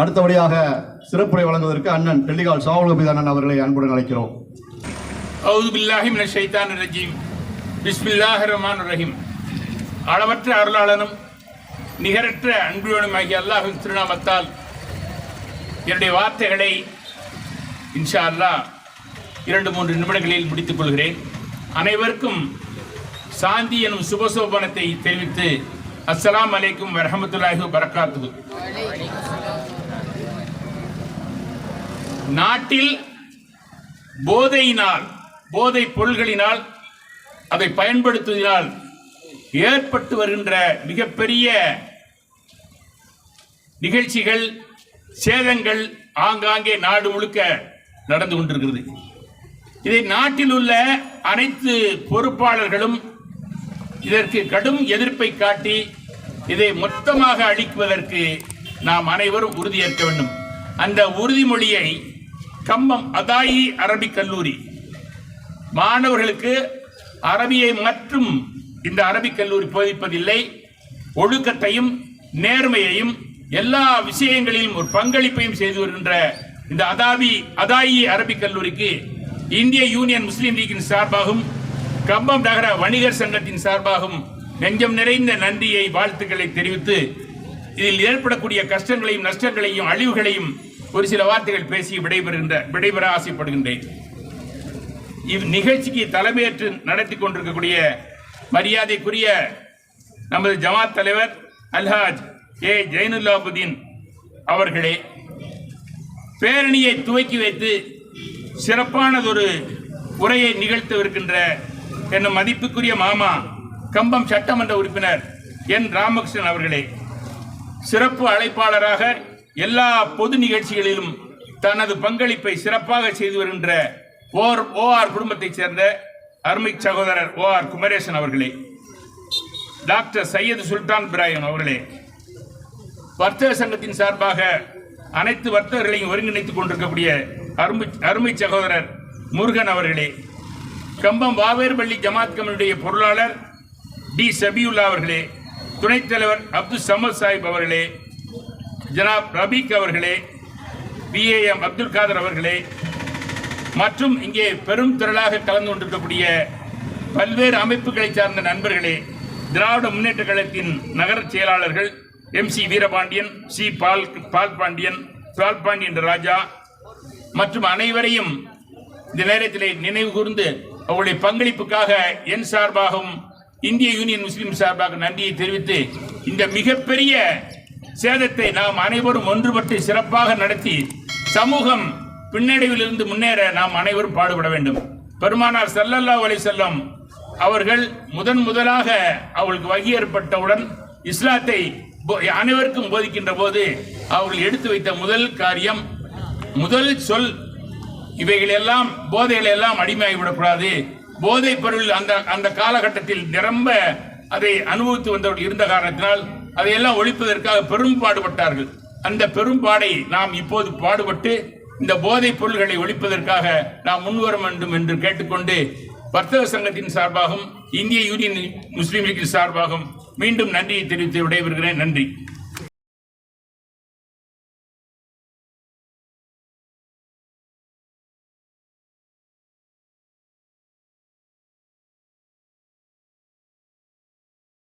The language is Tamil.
அடுத்தபடியாக சிறப்புரை வழங்குவதற்கு அண்ணன் டெல்லிகால் ஷாவுல் ஹமீது அண்ணன் அவர்களை அன்புடன் அழைக்கிறோம். அவுது பில்லாஹி மினஷ் ஷைத்தானிர் ரஜீம். பிஸ்மில்லாஹிர் ரஹ்மானிர் ரஹீம். அளவற்ற அருளாளனும் நிகரற்ற அன்புடனுமாகிய அல்லாஹ்வின் திருநாமத்தால் என்னுடைய வார்த்தைகளை இன்ஷா அல்லாஹ் 2-3 நிமிடங்களில் முடித்துக் கொள்கிறேன். அனைவருக்கும் சாந்தி எனும் சுபசோபனத்தை தெரிவித்து அஸ்ஸலாமு அலைக்கும் வரஹ்மத்துல்லாஹி வபரகாத்துஹு. நாட்டில் போதை பொருள்களினால் அதை பயன்படுத்துவதனால் ஏற்பட்டு வருகின்ற மிகப்பெரிய நிகழ்ச்சிகள், சேதங்கள் ஆங்காங்கே நாடு முழுக்க நடந்து கொண்டிருக்கிறது. இதை நாட்டில் உள்ள அனைத்து பொறுப்பாளர்களும் இதற்கு கடும் எதிர்ப்பை காட்டி இதை மொத்தமாக அழிக்குவதற்கு நாம் அனைவரும் உறுதியேற்க வேண்டும். அந்த உறுதிமொழியை கம்பம் அதாயி அரபிக் கல்லூரி மாணவர்களுக்கு அரபியை மற்றும் இந்த அரபிக் கல்லூரி போதிப்பதில்லை, ஒழுக்கத்தையும் நேர்மையையும் எல்லா விஷயங்களிலும் ஒரு பங்களிப்பையும் செய்து வருகின்ற இந்த அதாயி அரபிக் கல்லூரிக்கு இந்திய யூனியன் முஸ்லீம் லீக்கின் சார்பாகவும் கம்பம் நகர வணிகர் சங்கத்தின் சார்பாகவும் நெஞ்சம் நிறைந்த நன்றியை, வாழ்த்துக்களை தெரிவித்து இதில் ஏற்படக்கூடிய கஷ்டங்களையும் நஷ்டங்களையும் அழிவுகளையும் ஒரு சில வார்த்தைகள் பேசி விடைபெற ஆசைப்படுகின்றேன். இந்நிகழ்ச்சிக்கு தலைமையேற்று நடத்தி கொண்டிருக்கக்கூடிய மரியாதைக்குரிய நமது ஜமாத் தலைவர் அல்ஹாஜ் ஏ ஜைனுல்லாபுதீன் அவர்களே, பேரணியை துவக்கி வைத்து சிறப்பானதொரு உரையை நிகழ்த்தவிருக்கின்ற என்னும் மதிப்புக்குரிய மாமா கம்பம் சட்டமன்ற உறுப்பினர் என் ராமகிருஷ்ணன் அவர்களே, சிறப்பு அழைப்பாளராக எல்லா பொது நிகழ்ச்சிகளிலும் தனது பங்களிப்பை சிறப்பாக செய்து வருகின்ற ஓஆர் குடும்பத்தைச் சேர்ந்த அருமை சகோதரர் ஓஆர் குமரேசன் அவர்களே, டாக்டர் சையது சுல்தான் இப்ராஹிம் அவர்களே, வர்த்தக சங்கத்தின் சார்பாக அனைத்து வர்த்தகர்களையும் ஒருங்கிணைத்துக் கொண்டிருக்கக்கூடிய அருமை சகோதரர் முருகன் அவர்களே, கம்பம் வாவேர்பள்ளி ஜமாத் கமிட்டியுடைய பொருளாளர் டி சபியுல்லா அவர்களே, துணைத் தலைவர் அப்துல் சமத் சாஹிப் அவர்களே, ஜனாப் ரபீக் அவர்களே, பிஏஎம் அப்துல் காதர் அவர்களே மற்றும் இங்கே பெரும் திரளாக கலந்து கொண்டிருக்கக்கூடிய பல்வேறு அமைப்புகளை சார்ந்த நண்பர்களே, திராவிட முன்னேற்ற கழகத்தின் நகர செயலாளர்கள் MC வீரபாண்டியன், சி பால்பாண்டியன் ராஜா மற்றும் அனைவரையும் இந்த நேரத்தில் நினைவு கூர்ந்து அவருடைய பங்களிப்புக்காக என் சார்பாகவும் இந்திய யூனியன் முஸ்லீம் சார்பாக நன்றியை தெரிவித்து இந்த மிகப்பெரிய சேதத்தை நாம் அனைவரும் ஒன்றுபட்டு சிறப்பாக நடத்தி சமூகம் பின்னடைவிலிருந்து முன்னேற நாம் அனைவரும் பாடுபட வேண்டும். பெருமானார் ஸல்லல்லாஹு அலைஹி வஸல்லம் அவர்கள் முதலாக அவர்களுக்கு வகி ஏற்பட்டவுடன் இஸ்லாத்தை அனைவருக்கும் போதிக்கின்ற போது அவர்கள் எடுத்து வைத்த முதல் காரியம், முதல் சொல், இவைகளெல்லாம் போதைகள் எல்லாம் அடிமையாகிவிடக்கூடாது. போதை பொருள் அந்த காலகட்டத்தில் நிரம்ப அதை அனுபவித்து வந்தவர்கள் இருந்த காரணத்தினால் அதையெல்லாம் ஒழிப்பதற்காக பெரும் பாடுபட்டார்கள். அந்த பெரும்பாடை நாம் இப்போது பாடுபட்டு இந்த போதைப் பொருள்களை ஒழிப்பதற்காக நாம் முன்வர வேண்டும் என்று கேட்டுக்கொண்டு வர்த்தக சங்கத்தின் சார்பாகவும் இந்திய யூனியன் முஸ்லீம் லீக்கின் சார்பாகவும் மீண்டும் நன்றியை தெரிவித்து விடைபெறுகிறேன். நன்றி.